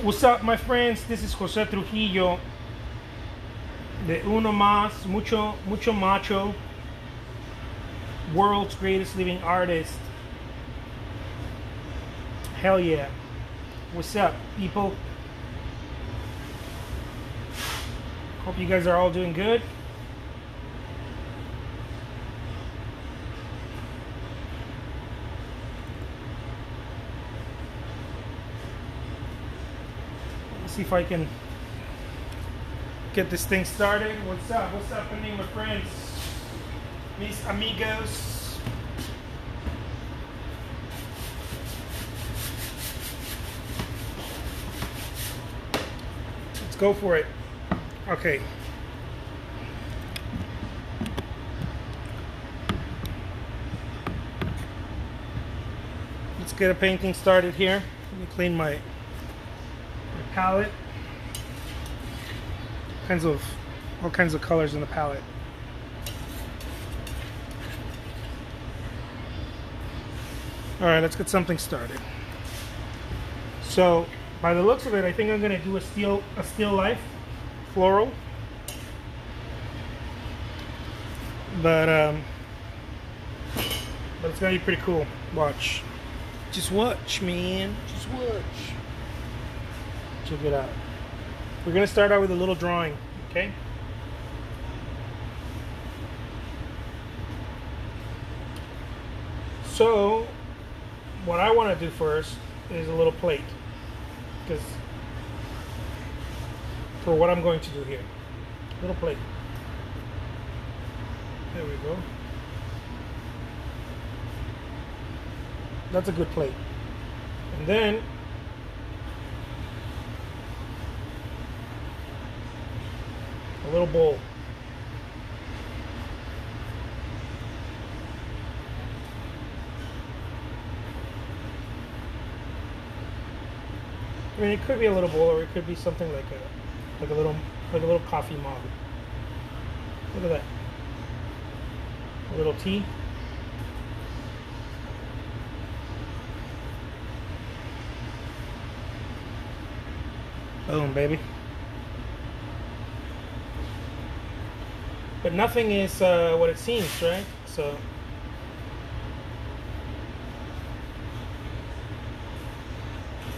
What's up, my friends? This is Jose Trujillo, de Uno Más, mucho macho, world's greatest living artist. Hell yeah. What's up, people? Hope you guys are all doing good. Let's see if I can get this thing started. What's up? What's happening, my friends? Mis amigos. Let's go for it. Okay. Let's get a painting started here. Let me clean my palette. All kinds of colors in the palette. All right, let's get something started. So, by the looks of it, I think I'm gonna do a still life floral. But it's gonna be pretty cool. Watch. Just watch, man. Just watch. Check it out. We're gonna start out with a little drawing, okay? So, what I want to do first is a little plate, because for what I'm going to do here, little plate. There we go. That's a good plate. And then a little bowl. I mean, it could be a little bowl, or it could be something like a little coffee mug. Look at that. A little tea. Boom, baby. But nothing is what it seems, right? So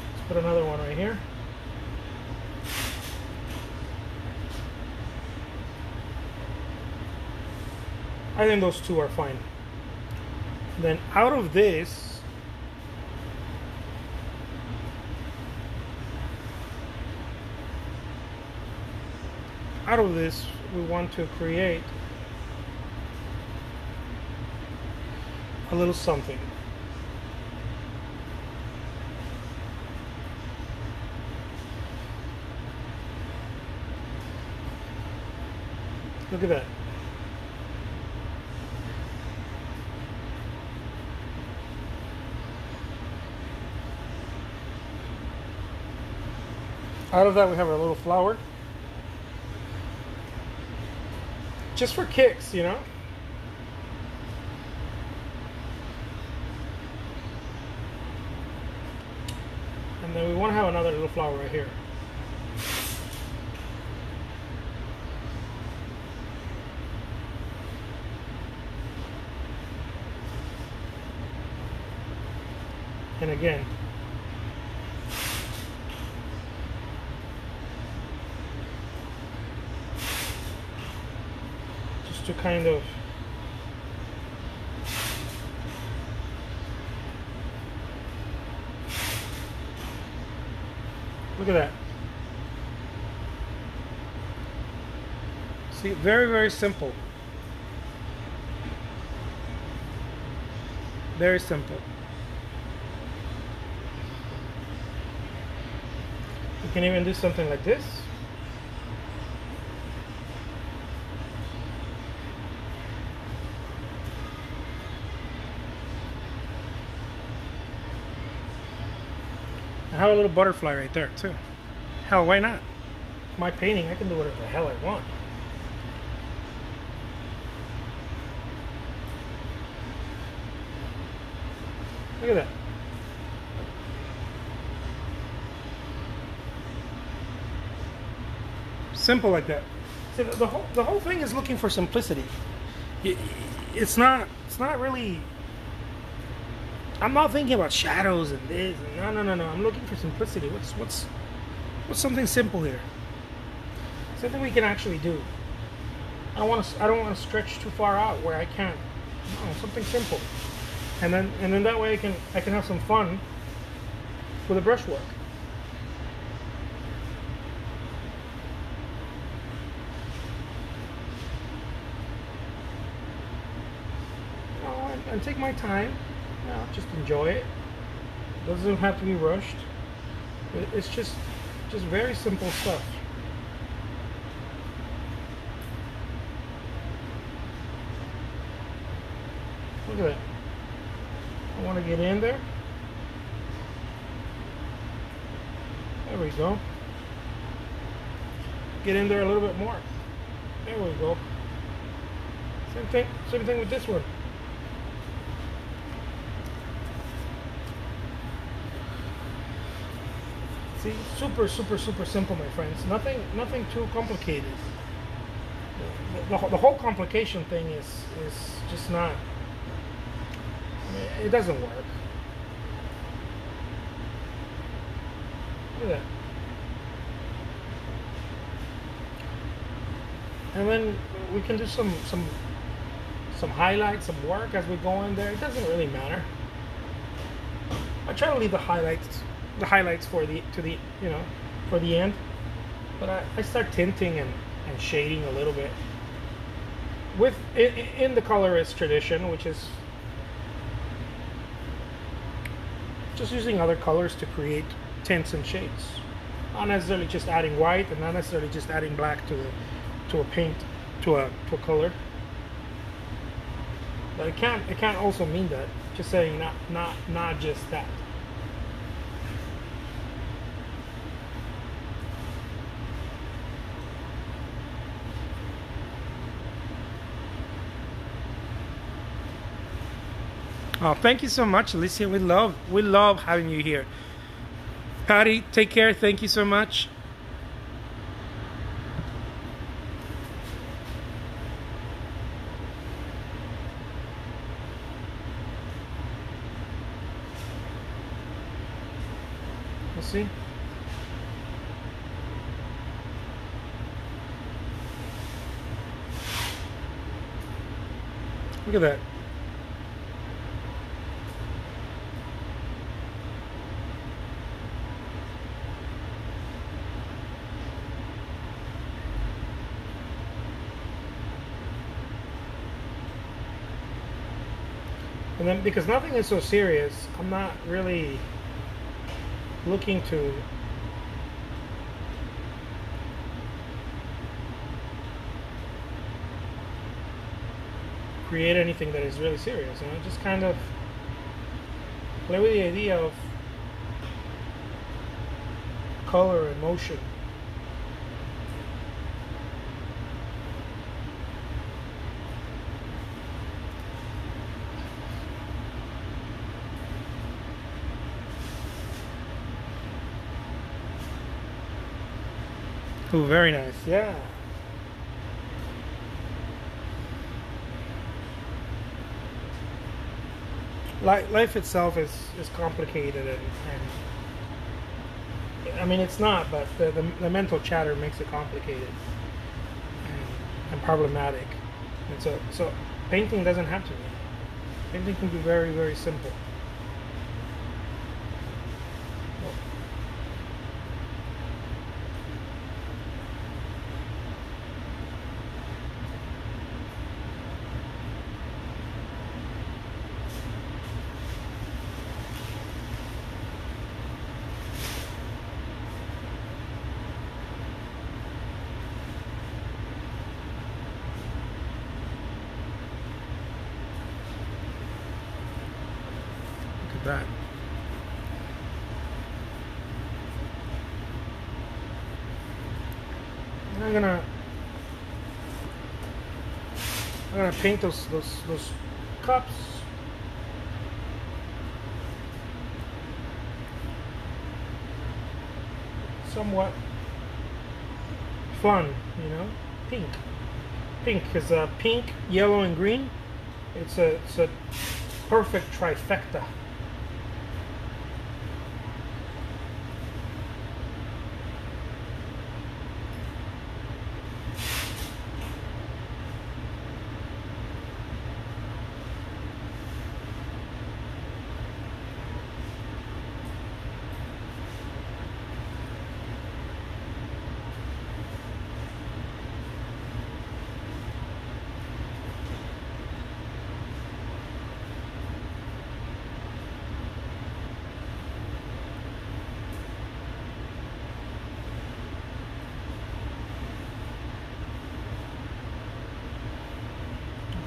let's put another one right here. I think those two are fine. Then out of this, we want to create a little something. Look at that. Out of that, we have our little flower. Just for kicks, you know? And then we want to have another little flower right here. And again, to kind of look at that. See, very, very simple. Very simple. You can even do something like this. I have a little butterfly right there too. Hell, why not? My painting, I can do whatever the hell I want. Look at that. Simple like that. So the whole thing is looking for simplicity. It's not really. I'm not thinking about shadows and this. And no. I'm looking for simplicity. What's something simple here? Something we can actually do. I don't want to stretch too far out where I can't. No, something simple. And then that way I can have some fun with the brushwork. And take my time. Just enjoy it. Doesn't have to be rushed. It's just very simple stuff. Look at that. I want to get in there. There we go. Get in there a little bit more. There we go. Same thing with this one. See, super simple, my friends. Nothing too complicated. The whole complication thing is just not. I mean, it doesn't work. Look at that. And then we can do some highlights, some work as we go in there. It doesn't really matter. I try to leave the highlights for the end, but I start tinting and shading a little bit in the colorist tradition, which is just using other colors to create tints and shades, not necessarily just adding white and not necessarily just adding black to a paint to a color. But it can't also mean that. Just saying not just that. Oh, thank you so much, Alicia. We love having you here. Patty, take care. Thank you so much. Let's see. Look at that. And then, because nothing is so serious, I'm not really looking to create anything that is really serious. Just kind of play with the idea of color and motion. Oh, very nice. Yeah. Life itself is complicated and I mean it's not, but the mental chatter makes it complicated and problematic. And so painting doesn't have to be. Painting can be very simple. That. And I'm gonna paint those cups. Somewhat fun, you know. Pink. Pink, because pink, yellow, and green, it's a perfect trifecta.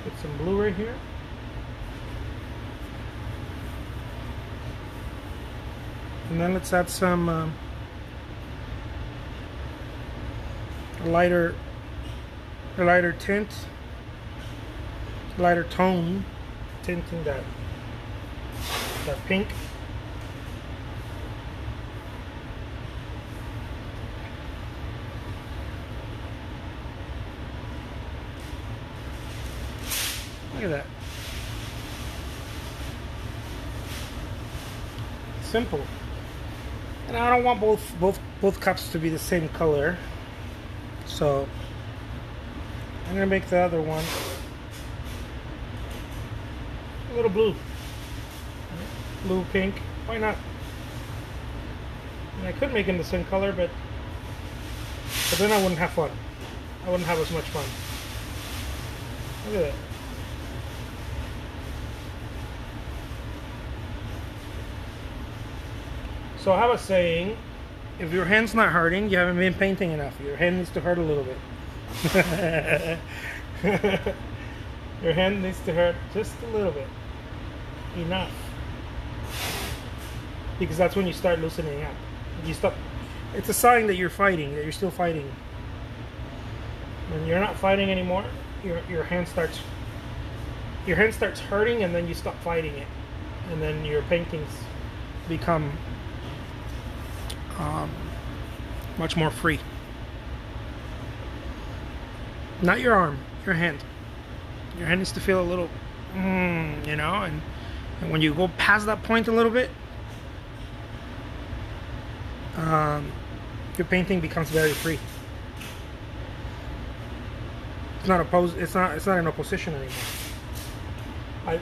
Put some blue right here. And then let's add some lighter tint, lighter tone, tinting that pink. Look at that. Simple. And I don't want both cups to be the same color. So I'm gonna make the other one a little blue. Blue, pink. Why not? And I could make them the same color, but then I wouldn't have fun. I wouldn't have as much fun. Look at that. So I have a saying, if your hand's not hurting, you haven't been painting enough. Your hand needs to hurt a little bit. Your hand needs to hurt just a little bit. Enough. Because that's when you start loosening up. You stop. It's a sign that you're fighting, that you're still fighting. When you're not fighting anymore, your hand starts hurting, and then you stop fighting it. And then your paintings become much more free. Not your arm, your hand. Your hand needs to feel a little, you know, and when you go past that point a little bit, your painting becomes very free. It's not in opposition anymore.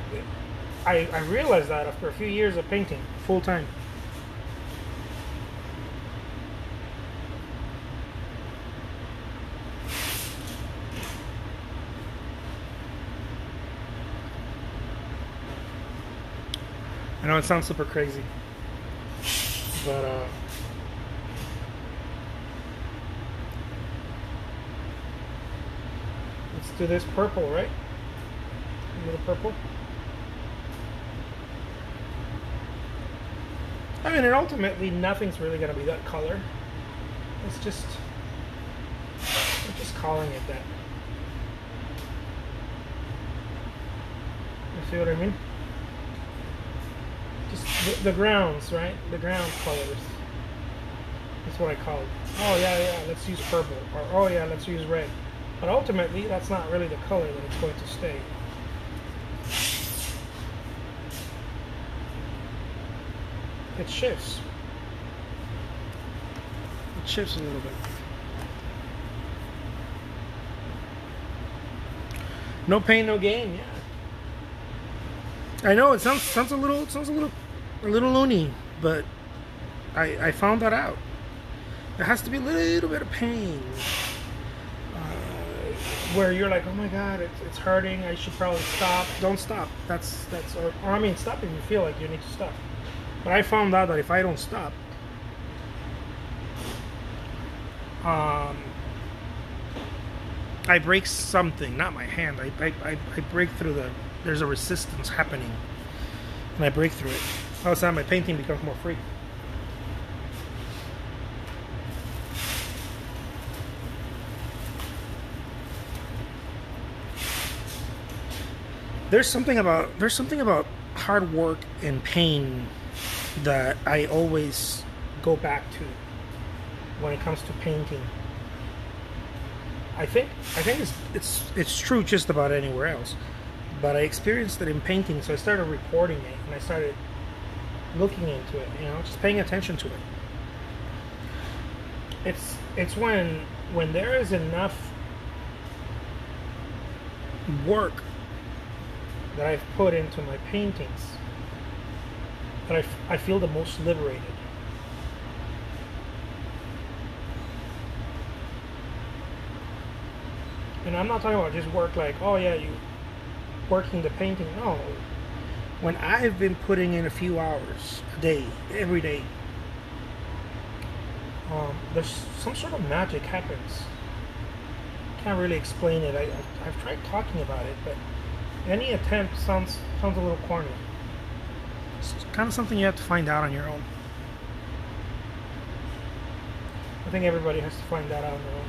I realized that after a few years of painting full time. I know it sounds super crazy, but let's do this purple, right? A little purple. I mean, and ultimately, nothing's really going to be that color. We're just calling it that. You see what I mean? Just the grounds, right? The ground colors. That's what I call it. Oh yeah, let's use purple. Or oh yeah, let's use red. But ultimately, that's not really the color that it's going to stay. It shifts. It shifts a little bit. No pain, no gain. Yeah. I know it sounds a little loony, but I found that out. There has to be a little bit of pain, where you're like, oh my god, it's hurting. I should probably stop. Don't stop. Or I mean, stop if you feel like you need to stop. But I found out that if I don't stop, I break something, not my hand. I break through there's a resistance happening, and I break through it. All of a sudden, my painting becomes more free. There's something about hard work and pain that I always go back to when it comes to painting. I think it's true just about anywhere else, but I experienced it in painting, so I started recording it and I started looking into it, just paying attention to it. It's when there is enough work that I've put into my paintings that I feel the most liberated. And I'm not talking about just work like, oh yeah, you working the painting. No. When I've been putting in a few hours a day, every day, there's some sort of magic happens. Can't really explain it. I've tried talking about it, but any attempt sounds a little corny. It's kind of something you have to find out on your own. I think everybody has to find that out on their own.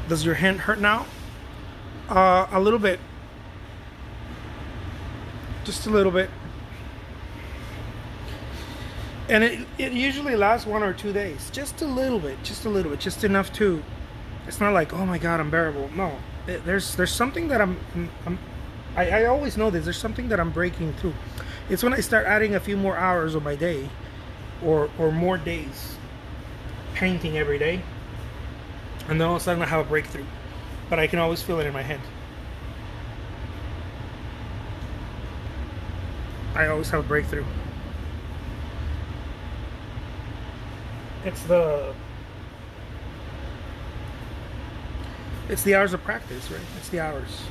Does your hand hurt now? A little bit. Just a little bit. And it usually lasts 1 or 2 days. Just a little bit. Just a little bit. Just enough to... It's not like, oh my God, unbearable. No. There's something that I always know this. There's something that I'm breaking through. It's when I start adding a few more hours of my day or more days painting every day. And then all of a sudden I have a breakthrough. But I can always feel it in my hand. I always have a breakthrough. It's the hours of practice, right? It's the hours.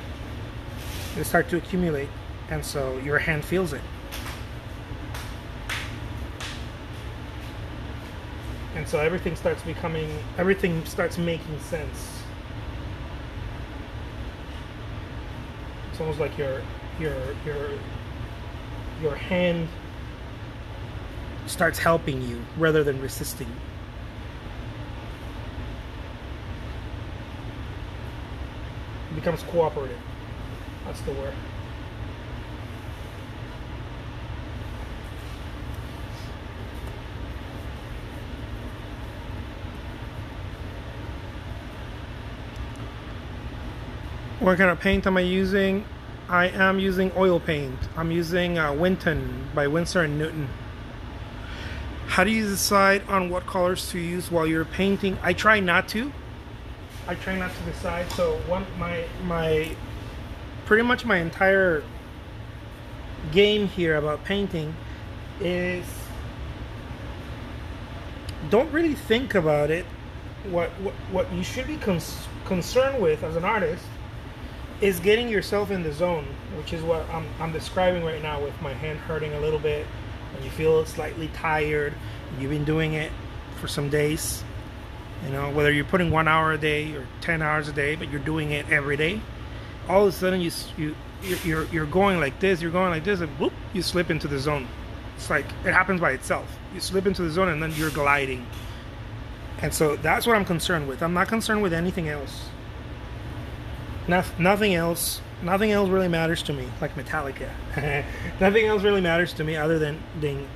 They start to accumulate, and so your hand feels it. And so everything starts making sense. It's almost like your hand starts helping you rather than resisting. It becomes cooperative. That's the word. What kind of paint am I using? I am using oil paint. I'm using Winton by Winsor & Newton. How do you decide on what colors to use while you're painting? I try not to. I try not to decide. So pretty much my entire game here about painting is don't really think about it. What you should be concerned with as an artist is getting yourself in the zone, which is what I'm describing right now with my hand hurting a little bit, and you feel slightly tired. You've been doing it for some days, whether you're putting 1 hour a day or 10 hours a day, but you're doing it every day. All of a sudden you're going like this, and whoop, you slip into the zone. It's like it happens by itself. You slip into the zone and then you're gliding. And so that's what I'm concerned with. I'm not concerned with anything else. Nothing else really matters to me, like Metallica. Nothing else really matters to me other than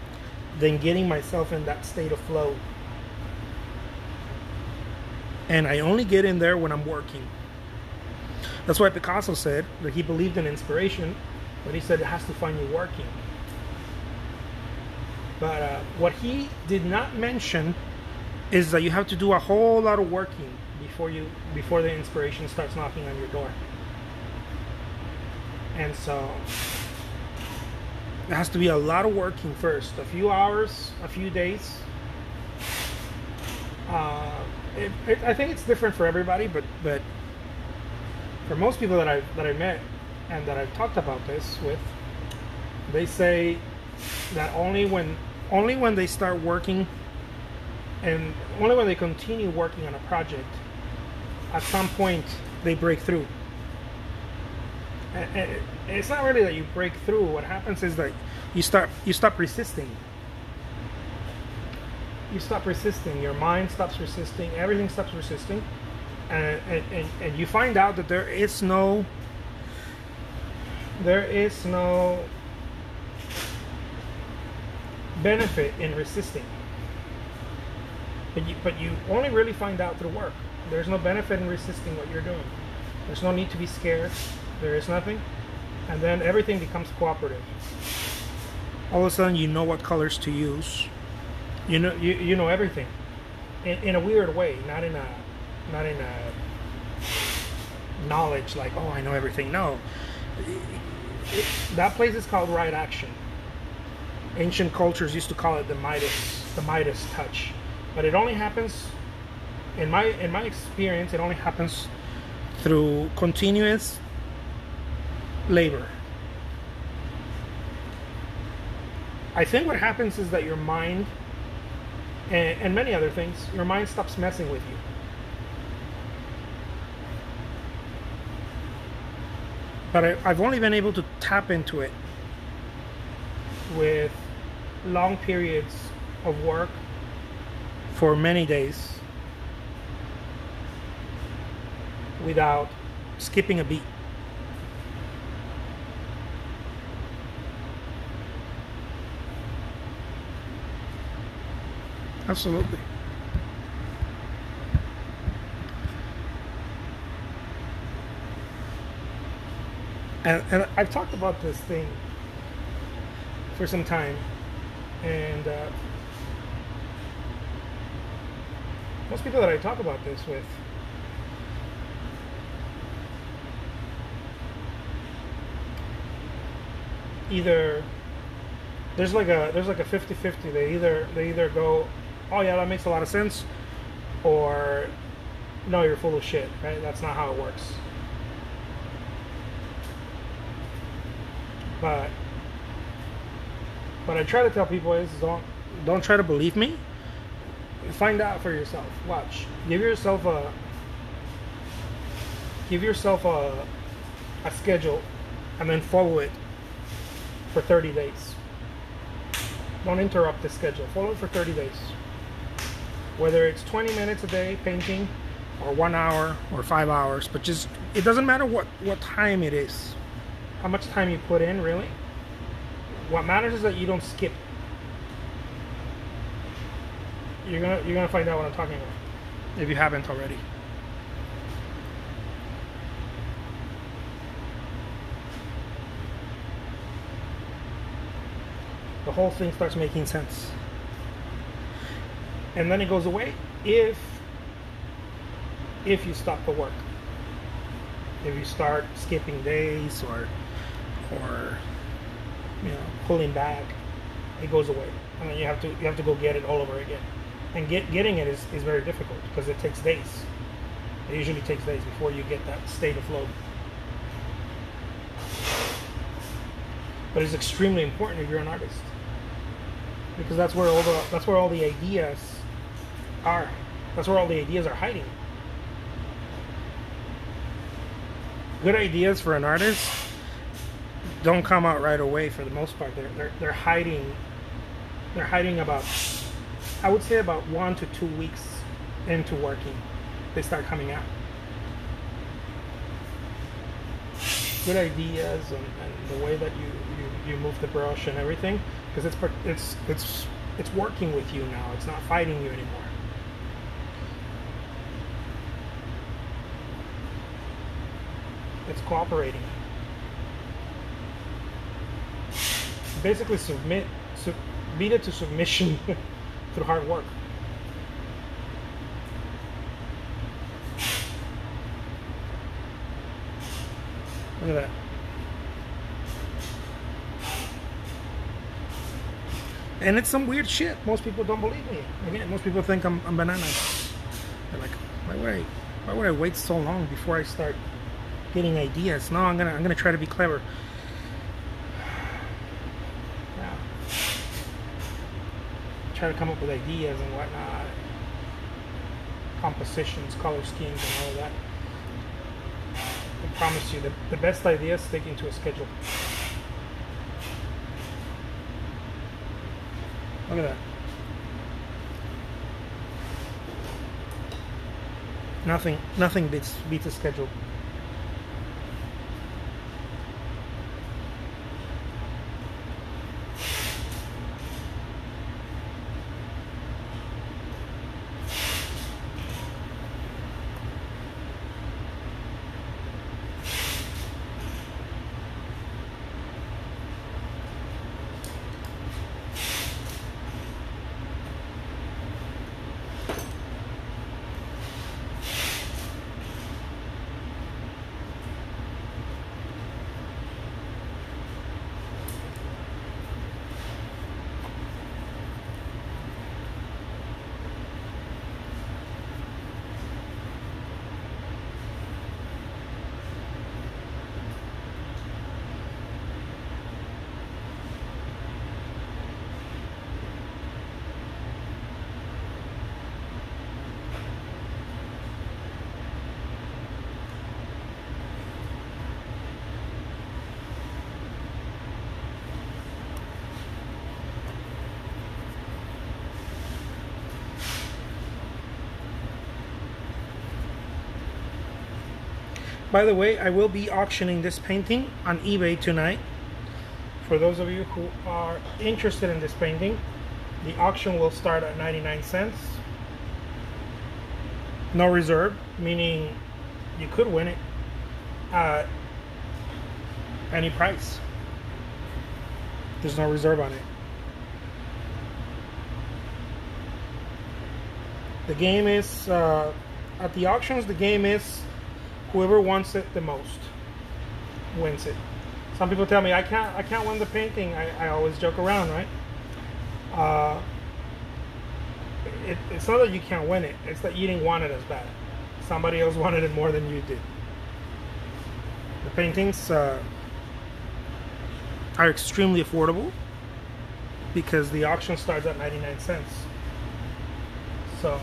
getting myself in that state of flow. And I only get in there when I'm working. That's why Picasso said that he believed in inspiration, but he said it has to find you working. But what he did not mention is that you have to do a whole lot of working before the inspiration starts knocking on your door. And so it has to be a lot of working first, a few hours, a few days. I think it's different for everybody, but for most people that I met and that I've talked about this with, they say that only when they start working and only when they continue working on a project, at some point they break through. And it's not really that you break through. What happens is that you stop resisting. You stop resisting. Your mind stops resisting. Everything stops resisting, and you find out that there is no benefit in resisting. But you only really find out through work. There's no benefit in resisting what you're doing. There's no need to be scared. There is nothing. And then everything becomes cooperative. All of a sudden you know what colors to use. You know everything. In a weird way, not in a knowledge like, oh, I know everything. No. That place is called right action. Ancient cultures used to call it the Midas touch. But it only happens, in my experience, it only happens through continuous labor. I think what happens is that your mind, and many other things, your mind stops messing with you. But I've only been able to tap into it with long periods of work for many days without skipping a beat. Absolutely. And I've talked about this thing for some time, and most people that I talk about this with either there's like a 50-50. They either go, oh yeah, that makes a lot of sense, or no, you're full of shit, right? That's not how it works. But what I try to tell people is don't try to believe me. Find out for yourself. Watch. Give yourself a schedule, and then follow it for 30 days. Don't interrupt the schedule. Follow it for 30 days. Whether it's 20 minutes a day painting, or 1 hour, or 5 hours, but just, it doesn't matter what time it is. How much time you put in, really. What matters is that you don't skip. You're gonna find out what I'm talking about, if you haven't already. The whole thing starts making sense. And then it goes away if you stop the work. If you start skipping days or pulling back, it goes away. And then you have to go get it all over again. And getting it is very difficult because it takes days. It usually takes days before you get that state of flow. But it's extremely important if you're an artist, because that's where all the ideas are. That's where all the ideas are hiding. Good ideas for an artist don't come out right away for the most part. They're hiding. They're hiding about, I would say, about 1 to 2 weeks into working, they start coming out. Good ideas and the way that you move the brush and everything, because it's working with you now. It's not fighting you anymore. It's cooperating. Basically, beat it to submission through hard work. Look at that. And it's some weird shit. Most people don't believe me. Again, most people think I'm bananas. They're like, why would I wait so long before I start getting ideas? No, I'm gonna try to be clever. Yeah. Try to come up with ideas and whatnot, compositions, color schemes, and all of that. The promise you, the best idea is sticking to a schedule. Look at that. Nothing beats a schedule. By the way, I will be auctioning this painting on eBay tonight. For those of you who are interested in this painting, the auction will start at 99 cents. No reserve, meaning you could win it at any price. There's no reserve on it. The game is, at the auctions, the game is whoever wants it the most wins it. Some people tell me I can't win the painting. I always joke around, right? It's not that you can't win it. It's that you didn't want it as bad. Somebody else wanted it more than you did. The paintings are extremely affordable because the auction starts at 99 cents. So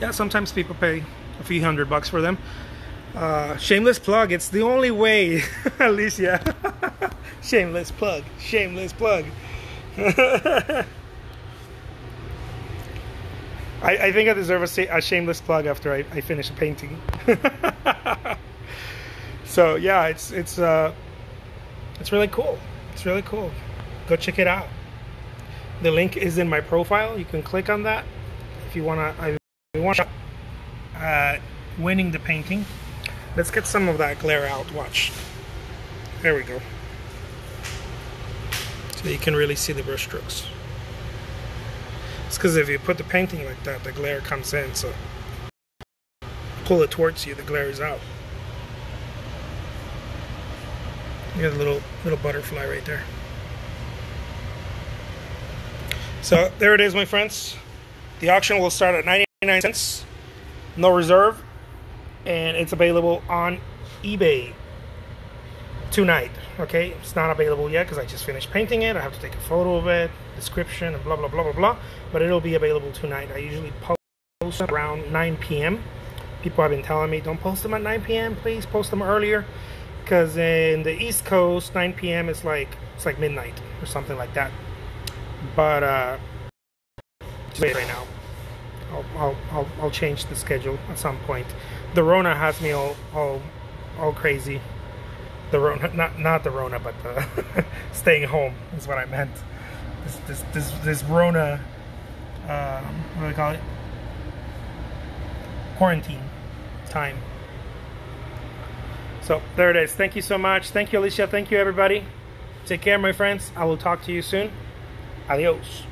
yeah, sometimes people pay a few $100 for them. Shameless plug. It's the only way, Alicia. Shameless plug. Shameless plug. I think I deserve a shameless plug after I finish a painting. So yeah, it's really cool. It's really cool. Go check it out. The link is in my profile. You can click on that if you wanna. Winning the painting. Let's get some of that glare out. Watch. There we go. So you can really see the brush strokes. It's because if you put the painting like that, the glare comes in. So pull it towards you, the glare is out. You got a little butterfly right there. So there it is, my friends. The auction will start at 99 cents. No reserve, and it's available on eBay tonight. Okay, it's not available yet because I just finished painting it. I have to take a photo of it, description, and blah blah blah blah blah, but it'll be available tonight. I usually post around 9 p.m. People have been telling me, don't post them at 9 p.m. please post them earlier, because in the East Coast 9 p.m. it's like midnight or something like that. But just wait right now. I'll change the schedule at some point. The Rona has me all crazy. The Rona, not the Rona, but the staying home is what I meant. This Rona, what do I call it? Quarantine time. So there it is. Thank you so much. Thank you, Alicia. Thank you, everybody. Take care, my friends. I will talk to you soon. Adios.